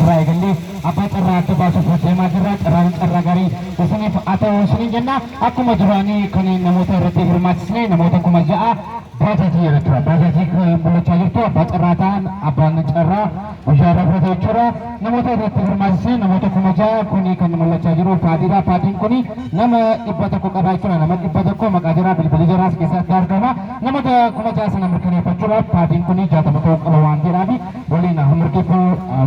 Raigalli apa carraa adda baasuuf deemaa jirra. Carraan carraa gaarii isiniif haa ta'u isiniin jenna. Akkuma duraanii kan namoota irratti hirmaachisne namoota 6,000 baajaatii jechuudha. Baajaatii mul'achaa jirtu abbaa carraa ta'an abbaan carraa guyyaa rafrata jechuudha. Namoota irratti hirmaachisne namoota 6,000 kuni kan mul'achaa jiru paatiidha. Paatiin kuni nama 100 qaba jechuudha. Nama 100 maqaa jira bilbilli jiraas keessatti argama. Namoota 6,000 sana mirkaneeffachuudhaaf paatiin kuni 60 ta'uu qaba waan ta'eef waliin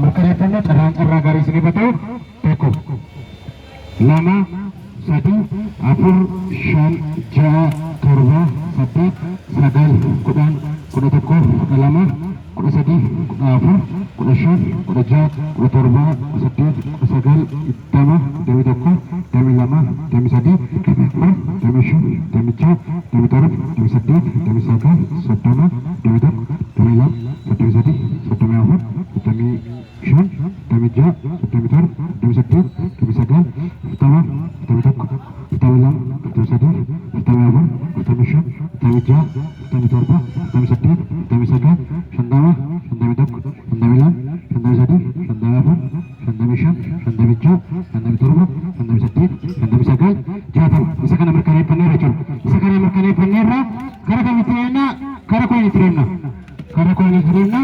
mirkaneeffannu. Carraan carraa gaarii isiniif haa ta'u tokko lama sadii afur shan ja'a torba saddeet sagal kudhan kudha tokko kudha lama kudha sadii kudha afur kudha shan kudha ja'a kudha torba kudha saddeet kudha sagal 20 21 22 23 24 25 26 27 28 29 30 31 32 33 34 35 Tamija, Tamitor, Tamisatit, Tamisagal, Tama, Tamitok, Tamilam, Tamisadir, Tamiabun, Tamishan, Tamija, Tamitorpa, Tamisatit, Tamisagal, Shandama, Shandamitok, Shandamilam, Shandamisadir, Shandamabun, Shandamishan, Shandamija, Shandamitorpa, Shandamisatit, Shandamisagal, Jatam, isa kana mirkaneeffannee jechuudha. Isa kana mirkaneeffanneerra kara kamitti kara kooni jireenna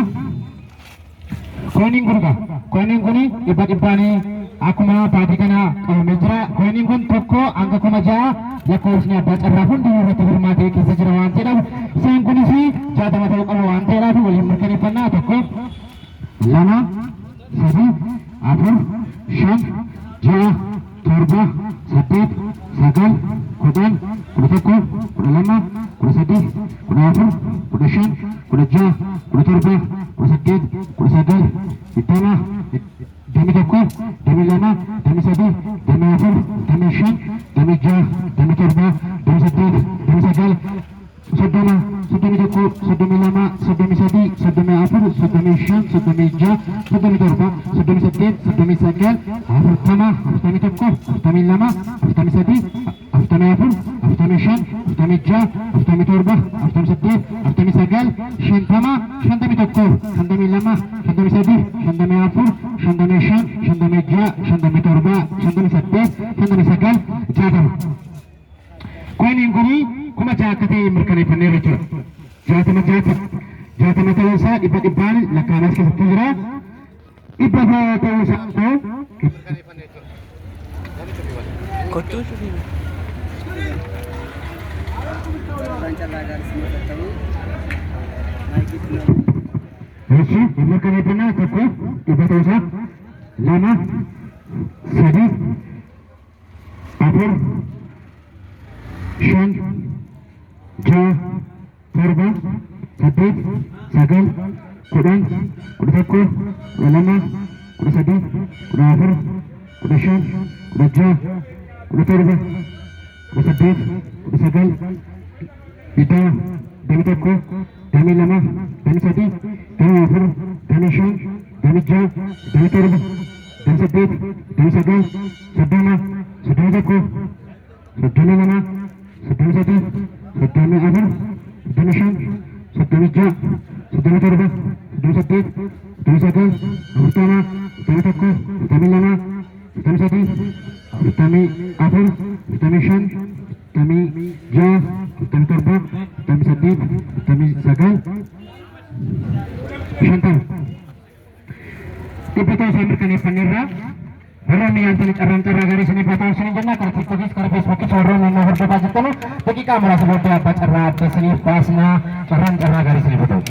kooniin gurga kooniin kuni dhibba dhibbaanii akkuma paatii kana qabamee jira. Kooniin kun tokko hanga 6,000 lakkoofsni abbaa carraa hundinuu irratti hirmaatee keessa jira waan ta'eef isaan kunis 60 ta'uu qabu waan ta'eef waliin mirkaneeffannaa tokko lama sadii afur shan ja'a torba saddeet sagal kudhan kudha tokko kudha lama kudha sadii kudha afur kudha shan kudha ja'a kudha torba kudha saddeet kudha sagal 20 demi tokko demi lama demi sadii demi afur demi shan demi ja'a demi torba demi saddeet demi sagal soddoma soddomi tokko soddomi lama soddomi sadii soddomi afur soddomi shan soddomi ja'a soddomi torba soddomi saddeet soddomi sagal 40 41 42 43 44 45 46 47 48 49 50 51 52 53 54 55 56 57 58 59 60 kooniin kuni kuma jaakatee mirkaneeffannee jechuudha. Jaatama ta'uu isaa dhibba dhibbaan lakkaa'amas keessatti jira. Dhibba ta'uu isaa mirkaneeffannaa tokko dhibba ta'uu isaa lama sadii afur shan ja'a torba saddeet sagal kudhan kudha tokko kudha lama kudha sadii kudha afur kudha shan kudha ja'a kudha torba kudha saddeet kudha sagal 20 demi tokko demi lama demi sadii demi afur demi shan demi ja'a demi torba demi saddeet demi sagal soddoma soddomi tokko soddomi lama soddomi sadii soddomi afur soddomi shan soddomi ja'a soddomi torba soddomi saddeet soddomi sagal 40 soddomi tokko soddomi lama soddomi sadii soddomi afur soddomi shan soddomi ja'a soddomi torba soddomi saddeet soddomi sagal 50 dhibba ta'uu isaa mirkaneeffanneerra. Warroonni yaantanii carraan carraa gaarii isiniif haa ta'u isiniin jenna. Karaa tiiktookis karaa feesbuukis warroonni nu hordofaa jirtan daqiiqaa muraasa booddee abbaa carraa adda isiniif baasnaa. Carraan carraa gaarii isiniif haa ta'u.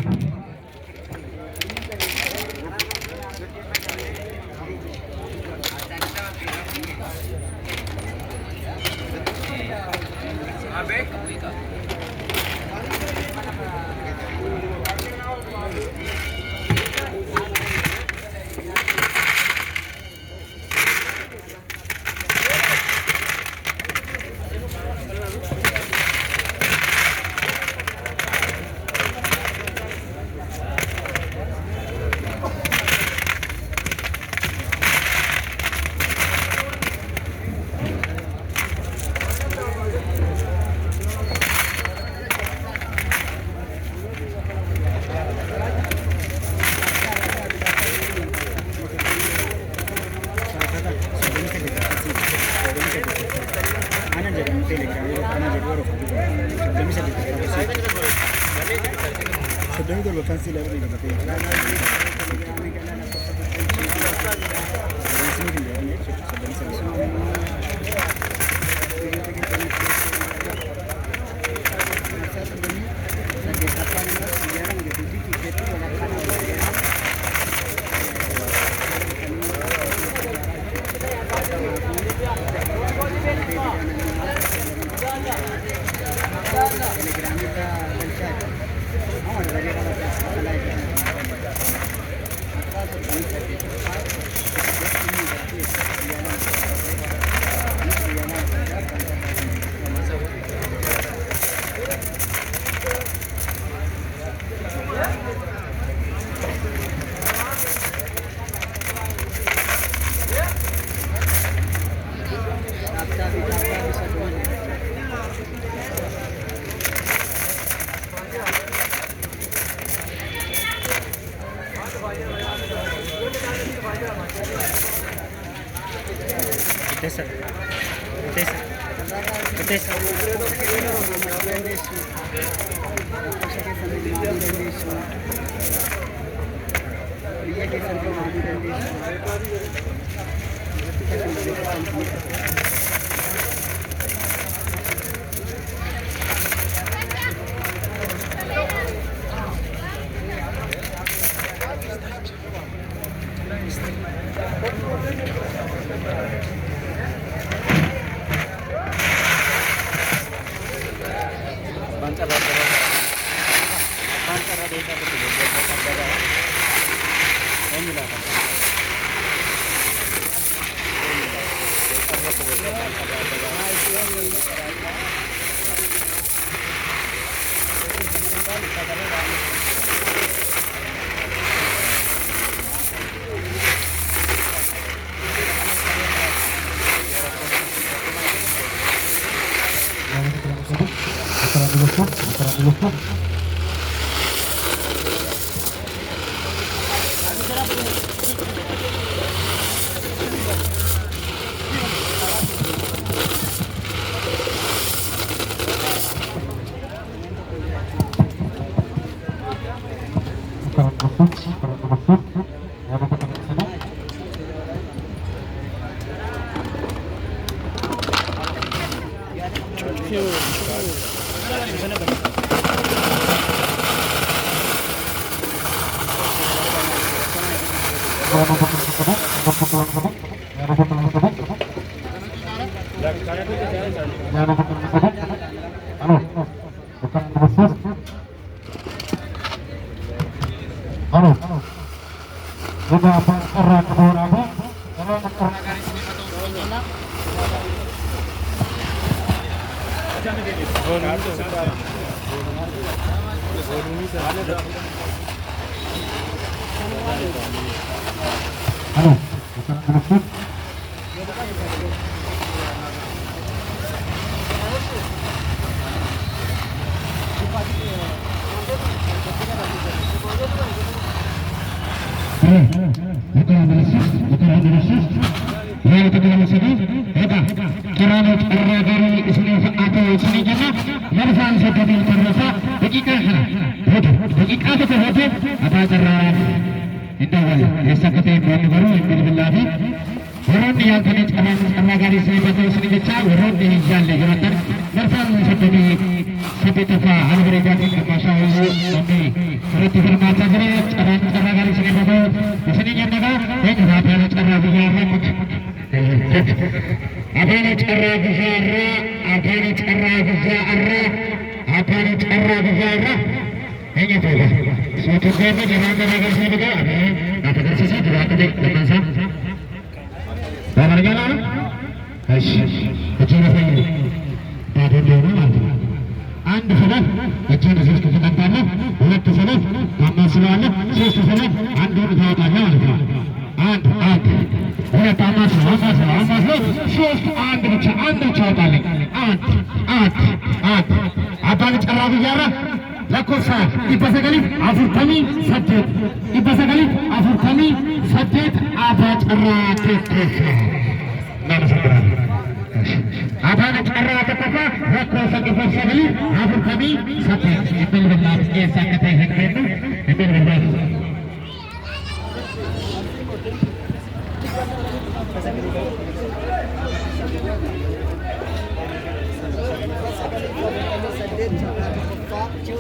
አፋን ጨራ ተከፋ ወጥቶ ሰቅፎ ሰብሊ አፉር ከቢ ሰጥ ይብል ብላት የሳከተ ይሄድ ነው ይብል ብላት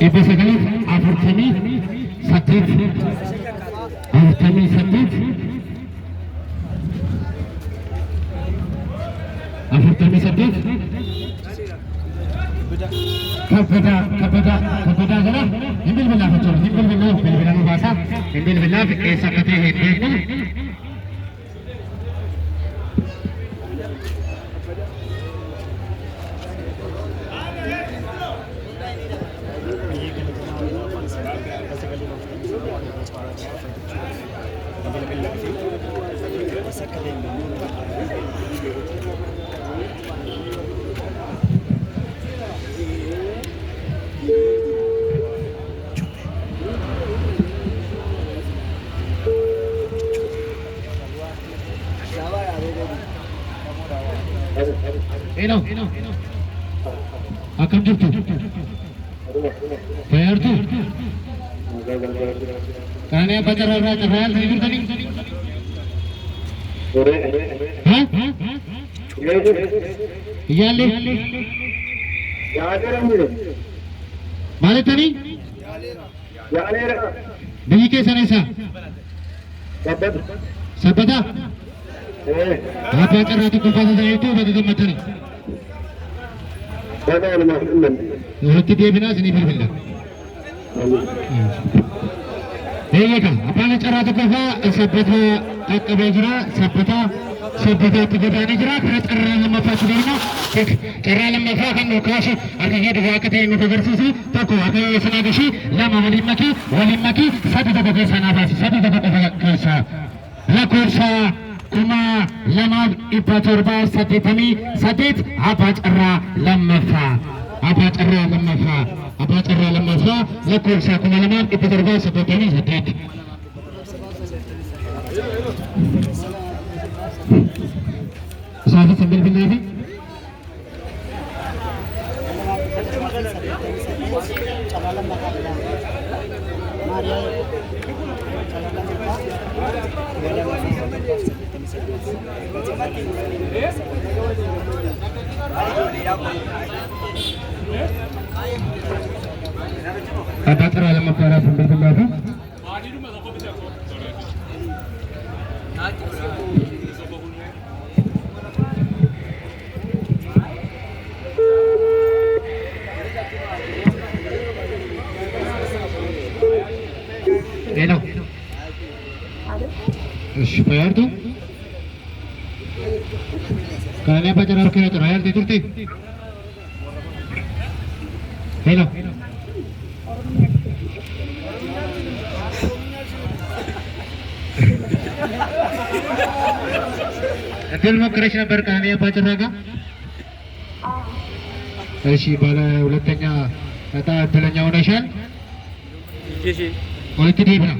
ኢበሰገሊ አፉር ከቢ ሰጥት አፉር ከቢ ሰጥት አፍርተሚ ሰደት ከበዳ ገላ እንድል ብላ ፈጨሩ እንድል ብላ ነው ባሳ እንድል ብላ ሰከተ ሄድ ነው Eno, akam jirtu, bayartu, karena apa cara tidur tadi? Hah? Iya le, mana tadi? Beli ke sana sa? Sabada? Apa cara tu kumpulan saya itu betul betul? Hati dia bina sini bila. Iya apalagi cara tu kumpulan sabda akabajra sabda tu kita ni jera kerana cara lama fasih ni cara lama fasih kan lukas artinya dua kata ini berversi tak apa yang sana kesi lama walimaki satu tak kesa nafas satu tak kesa lakursa kuma lama ibaturba sadetami sadet abacara lamafa lakursa kuma lama ibaturba sadetami sadet sahaja sambil bila ni apa cara lama para sambil bila ni Eno, bayar tu? Karena apa cara kita bayar itu tu? Eno. Film Krishna berkahani apa cara ka? Si bala ulatnya kata bilanya unashan? Yes. Oleh tidak mana?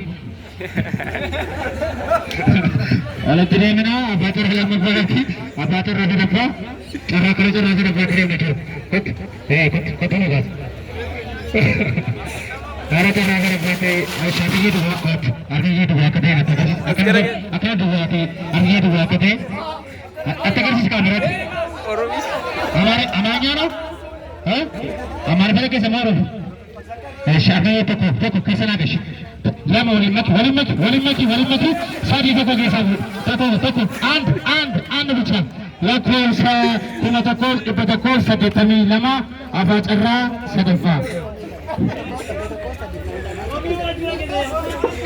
Oleh tidak mana? Apa tu dalam apa? Apa tu rasa apa? Cara kerja rasa apa kerja ni tu? Kau ni kan? Cara kerja rasa apa tu? Saya ini dua kot, artinya dua kot ni. Akan dua kot, artinya dua kot ni. Apa kerja sekarang berat? Amanya no? Amar balik ke semaru. Syaknya toko kesana kes. Lama walimaki. Sadi toko kesabu. Toko and bicara. Lakon sa kuma toko sadetami lama abacara sadefa.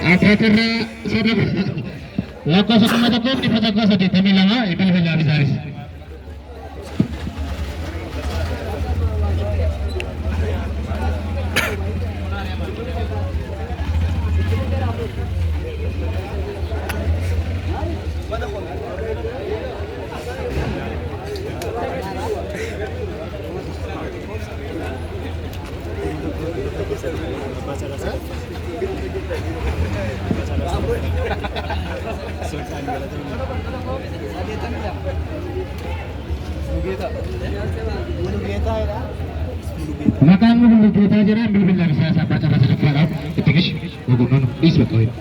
Abacara sadefa. Lakon sa kuma toko sadetami lama ibal bizaris. Maqaan mul'atootaa jira bilbila siyaasaa baacara sadarkaadhaaf itti gashi ogummaan dhiis bakka wayii.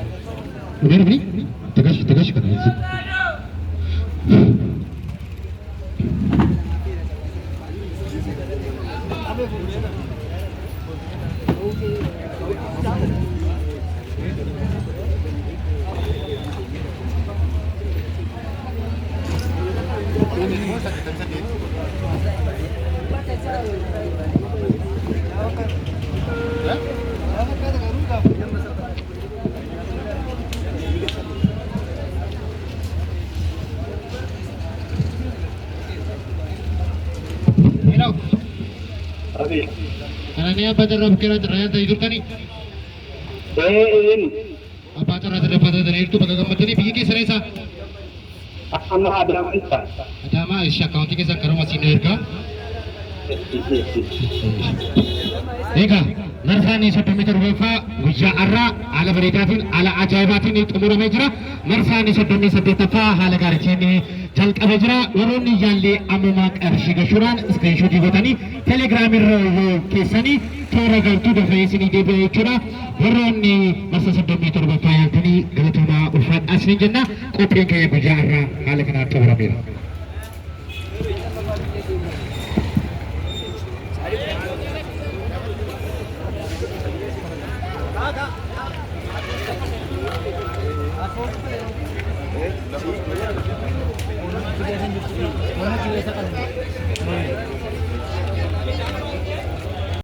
Dhugaa dhufni itti gashi kana jechuudha. Karena apa terhadap kira terhadap itu kan ini? Apa terhadap itu bagaimana tadi begini serasa? Ada mah isya kau tiga sekarang masih nerka. Eka, narsani 100 meter wafa guyyaa arraa haala bareedaatiin haala ajaa'ibaatiin xumuramee jira. Narsani 38ffaa haala gaariitiin jalqabee jira. Warroonni yaallee ammumaa qarshii gashuudhaan iskiriinshotii godhanii teelegiraamirra keessanii toora galtuu dafee isinii deebi'a jechuudha. Warroonni marsa 37ffaa yaaltanii galatoomaa ulfaadhaa isiniin jenna. Qophiin keenya guyyaa arraa haala kanaan xumurameera. Mana